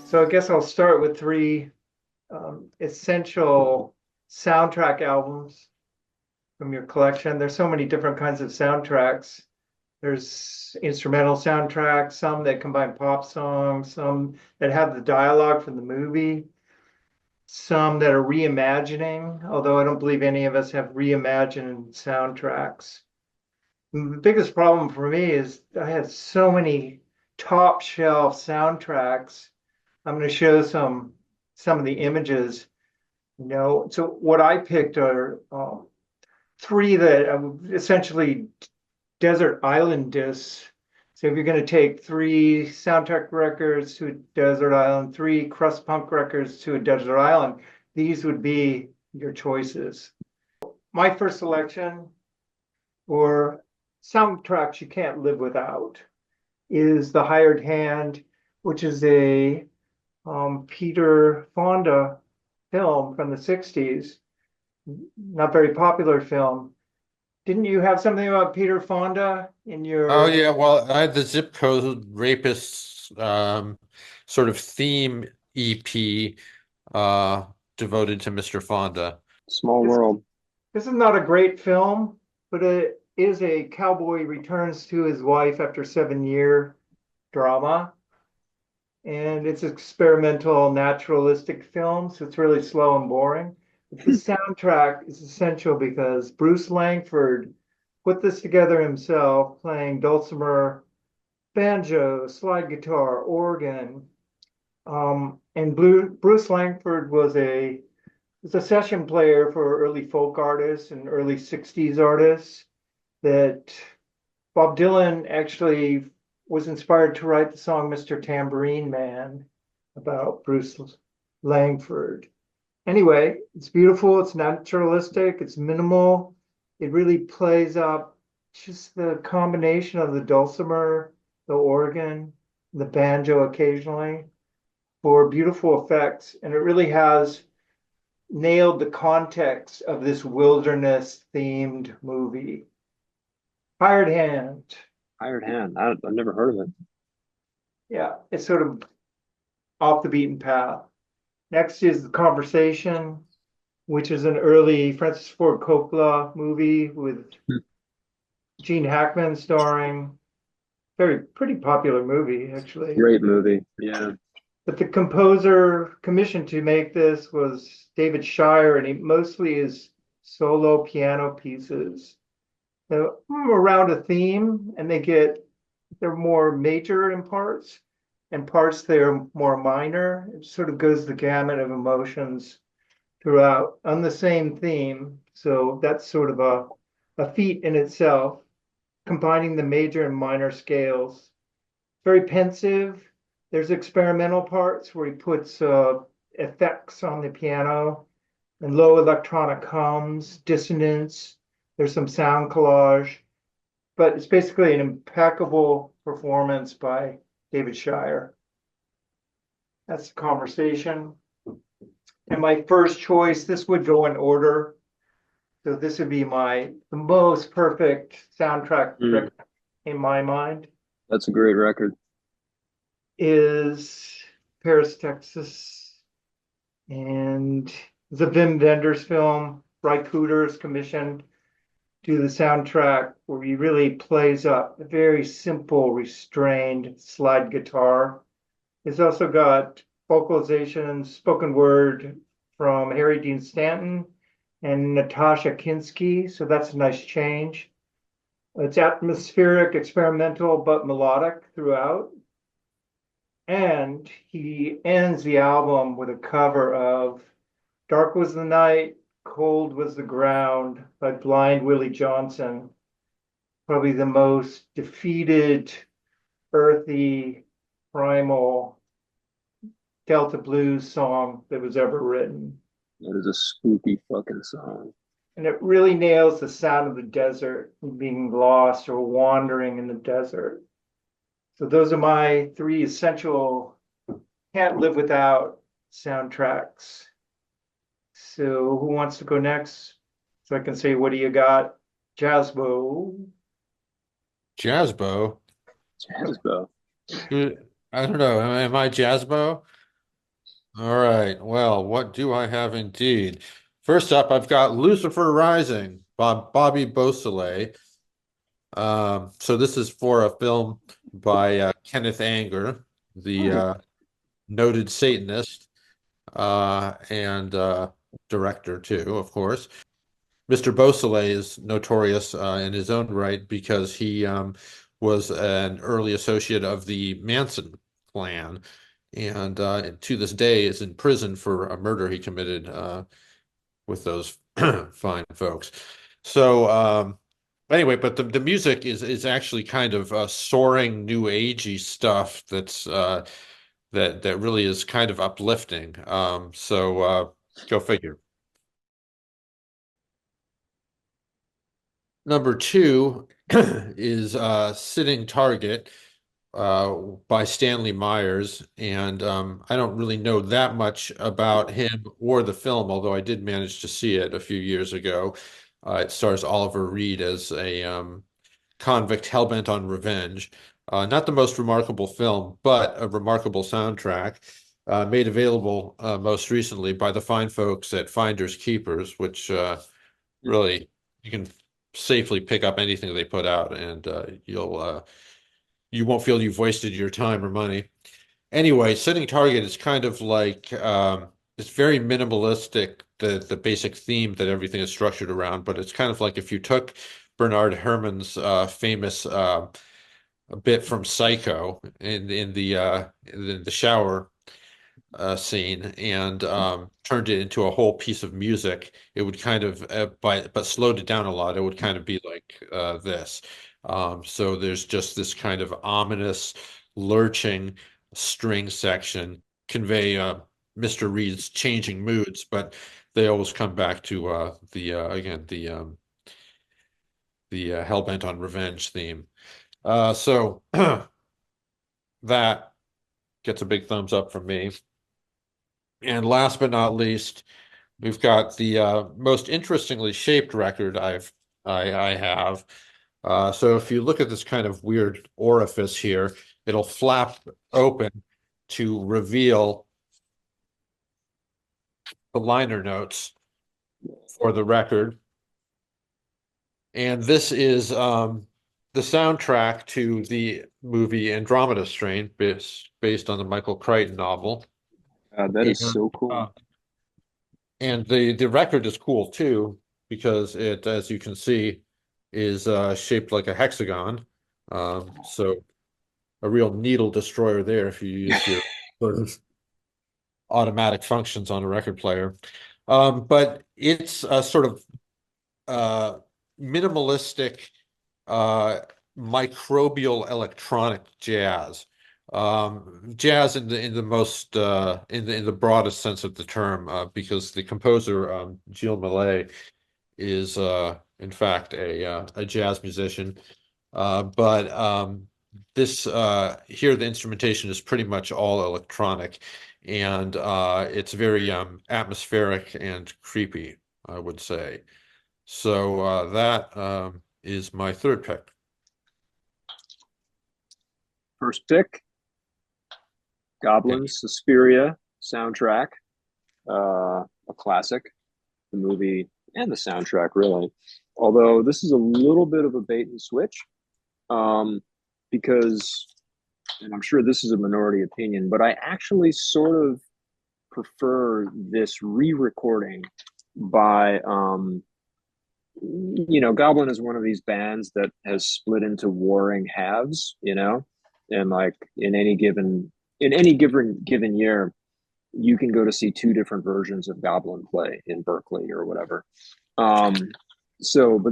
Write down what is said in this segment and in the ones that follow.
So I guess I'll start with three essential soundtrack albums from your collection. There's so many different kinds of soundtracks. There's instrumental soundtracks, some that combine pop songs, some that have the dialogue from the movie, some that are reimagining, although I don't believe any of us have reimagined soundtracks. The biggest problem for me is I have so many top shelf soundtracks. I'm going to show some of the images. So what I picked are three that essentially desert island discs. So if you're going to take three soundtrack records to a desert island, three crust punk records to a desert island, these would be your choices. My first selection, or soundtracks you can't live without, is The Hired Hand, which is a Peter Fonda film from the 60s, not very popular film. Didn't you have something about Peter Fonda in Oh your? yeah, well, I had the Zip Code Rapists sort of theme EP uh devoted to Mr. Fonda. Small This, world. this is not a great film, but it is a cowboy returns to his wife after 7 year drama. And it's experimental naturalistic film, so it's really slow and boring. But the soundtrack is essential because Bruce Langford put this together himself, playing dulcimer, banjo, slide guitar, organ. And Bruce Langford was a session player for early folk artists and early 60s artists that Bob Dylan actually was inspired to write the song Mr. Tambourine Man about Bruce Langford. Anyway, it's beautiful, it's naturalistic, it's minimal. It really plays up just the combination of the dulcimer, the organ, the banjo occasionally for beautiful effects. And it really has nailed the context of this wilderness themed movie. Hired Hand. Hired hand. I've never heard of it. Yeah, it's sort of off the beaten path. Next is The Conversation, which is an early Francis Ford Coppola movie with Hmm. Gene Hackman starring. Very pretty popular movie, actually. Great movie. Yeah. But the composer commissioned to make this was David Shire, and he mostly is solo piano pieces. They're around a theme, and they're more major in parts, and parts they're more minor. It sort of goes the gamut of emotions throughout on the same theme. So that's sort of a feat in itself, combining the major and minor scales. Very pensive. There's experimental parts where he puts effects on the piano and low electronic hums, dissonance. There's some sound collage, but it's basically an impeccable performance by David Shire. That's the conversation. And my first choice, this would go in order. So this would be the most perfect soundtrack Mm, in my mind that's a great record. is Paris, Texas, and the Wim Wenders film. Ry Cooder's commissioned do the soundtrack where he really plays up a very simple, restrained slide guitar. It's also got vocalization, spoken word from Harry Dean Stanton and Natasha Kinsky, so that's a nice change. It's atmospheric, experimental, but melodic throughout. And he ends the album with a cover of Dark Was the Night, Cold Was the Ground by Blind Willie Johnson. Probably the most defeated, earthy, primal Delta blues song that was ever written. That is a spooky fucking song. And it really nails the sound of the desert, being lost or wandering in the desert. So those are my three essential, can't live without soundtracks. So who wants to go next? So I can say, what do you got? Jazzbo. Jazzbo. Jazzbo. I don't know. Am I Jazzbo? All right. Well, what do I have indeed? First up, I've got Lucifer Rising, Bobby Beausoleil. So this is for a film by Kenneth Anger, the noted Satanist and director too, of course. Mr. Beausoleil is notorious in his own right because he was an early associate of the Manson clan, and to this day is in prison for a murder he committed with those fine folks. So anyway, but the music is actually kind of soaring new agey stuff that really is kind of uplifting. So go figure. Number two is Sitting Target by Stanley Myers. And I don't really know that much about him or the film, although I did manage to see it a few years ago. It stars Oliver Reed as a convict hellbent on revenge. Not the most remarkable film, but a remarkable soundtrack. Made available most recently by the fine folks at Finders Keepers, which really you can safely pick up anything they put out, and you won't feel you've wasted your time or money. Anyway, Sitting Target is kind of like it's very minimalistic, the basic theme that everything is structured around, but it's kind of like if you took Bernard Herrmann's famous bit from Psycho in the shower scene and turned it into a whole piece of music, it would kind of, but slowed it down a lot. It would kind of be like this. So there's just this kind of ominous, lurching string section convey Mr. Reed's changing moods, but they always come back to the again the Hellbent on Revenge theme. So that gets a big thumbs up from me. And last but not least, we've got the most interestingly shaped record I have. So if you look at this kind of weird orifice here, it'll flap open to reveal the liner notes for the record. And this is the soundtrack to the movie Andromeda Strain, based on the Michael Crichton novel. That is And, so cool. and the record is cool too, because it, as you can see, is shaped like a hexagon. So a real needle destroyer there if you use your sort of automatic functions on a record player. But it's a sort of minimalistic microbial electronic jazz. Jazz in the most in the broadest sense of the term, because the composer Gilles Millet is in fact a jazz musician. But this here the instrumentation is pretty much all electronic, and it's very atmospheric and creepy, I would say. So that is my third pick. First pick, Goblins, Suspiria soundtrack, a classic, the movie and the soundtrack, really. Although this is a little bit of a bait and switch, because, and I'm sure this is a minority opinion, but I actually sort of prefer this re-recording by, Goblin is one of these bands that has split into warring halves, and like in any given year, you can go to see two different versions of Goblin play in Berkeley or whatever. But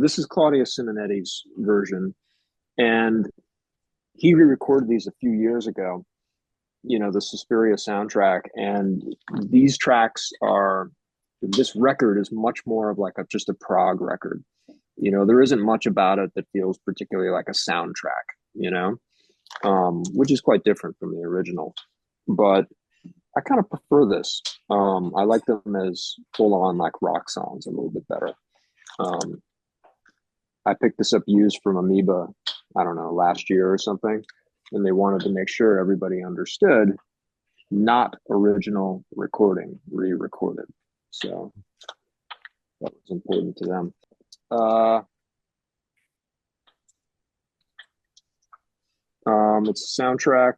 this is Claudio Simonetti's version, and he re-recorded these a few years ago. The Suspiria soundtrack, and these tracks are. This record is much more of like just a prog record. There isn't much about it that feels particularly like a soundtrack. Which is quite different from the original. But I kind of prefer this. I like them as full on like rock songs a little bit better. I picked this up used from Amoeba, I don't know, last year or something, and they wanted to make sure everybody understood not original recording, re-recorded. So that was important to them. It's a soundtrack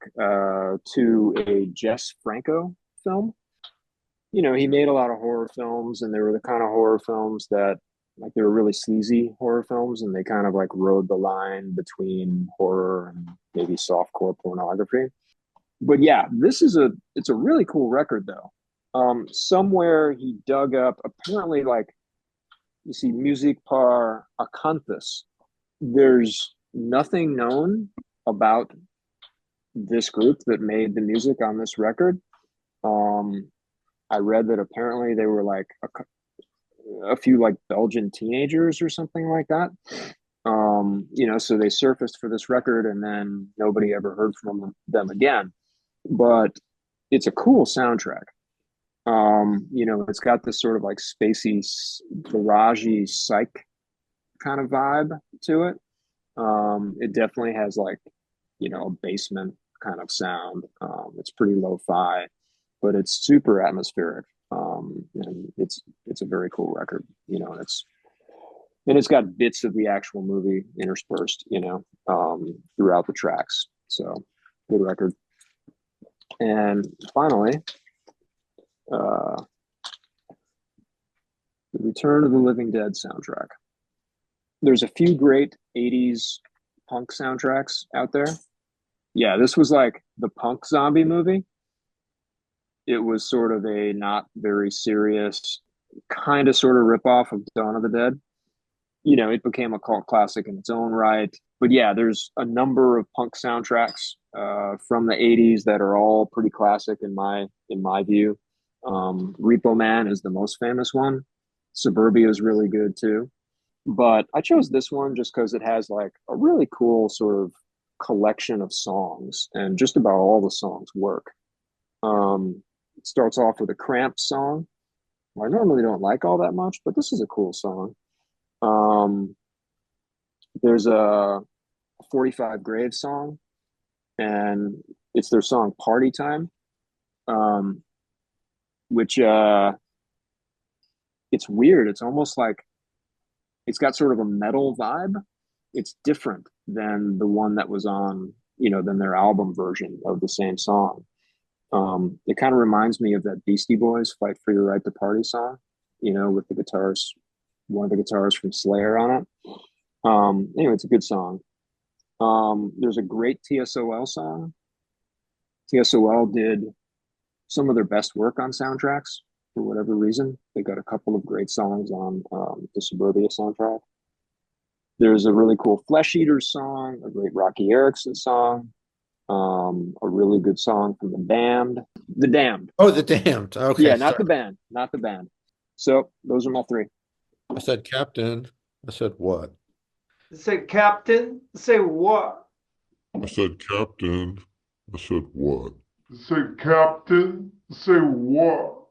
to a Jess Franco film. You know, he made a lot of horror films, and they were the kind of horror films that, like, they were really sleazy horror films, and they kind of like rode the line between horror and maybe softcore pornography. But yeah, it's a really cool record though. Somewhere he dug up, apparently, like, you see Music par Acanthus. There's nothing known about this group that made the music on this record. I read that apparently they were like a few like Belgian teenagers or something like that. You know, so they surfaced for this record and then nobody ever heard from them again. But it's a cool soundtrack. You know, it's got this sort of like spacey, garagey, psych kind of vibe to it. It definitely has like, you know, a basement kind of sound. It's pretty lo-fi, but it's super atmospheric. And it's a very cool record, you know, and it's got bits of the actual movie interspersed, you know, throughout the tracks. So good record. And finally, the Return of the Living Dead soundtrack. There's a few great 80s punk soundtracks out there. Yeah, this was like the punk zombie movie. It was sort of a not very serious, kind of sort of ripoff of Dawn of the Dead. You know, it became a cult classic in its own right. But yeah, there's a number of punk soundtracks from the 80s that are all pretty classic in my view. Repo Man is the most famous one. Suburbia is really good too. But I chose this one just because it has like a really cool sort of collection of songs, and just about all the songs work. It starts off with a Cramps song. Well, I normally don't like all that much, but this is a cool song. There's a 45 Graves song, and it's their song Party Time, which it's weird. It's almost like it's got sort of a metal vibe. It's different than the one that was on, you know, than their album version of the same song. It kind of reminds me of that Beastie Boys "Fight for Your Right to Party" song, you know, with the guitars, one of the guitars from Slayer on it. Anyway, it's a good song. There's a great TSOL song. TSOL did some of their best work on soundtracks for whatever reason. They got a couple of great songs on the Suburbia soundtrack. There's a really cool Flesh Eaters song, a great Rocky Erickson song, a really good song from The Damned. The Damned. Oh, The Damned. Okay, Yeah, not sorry. the band, not the band. So those are my three. I said Captain. I said what? Say captain, say what? I said, Captain. I said, what? Say, Captain, say what?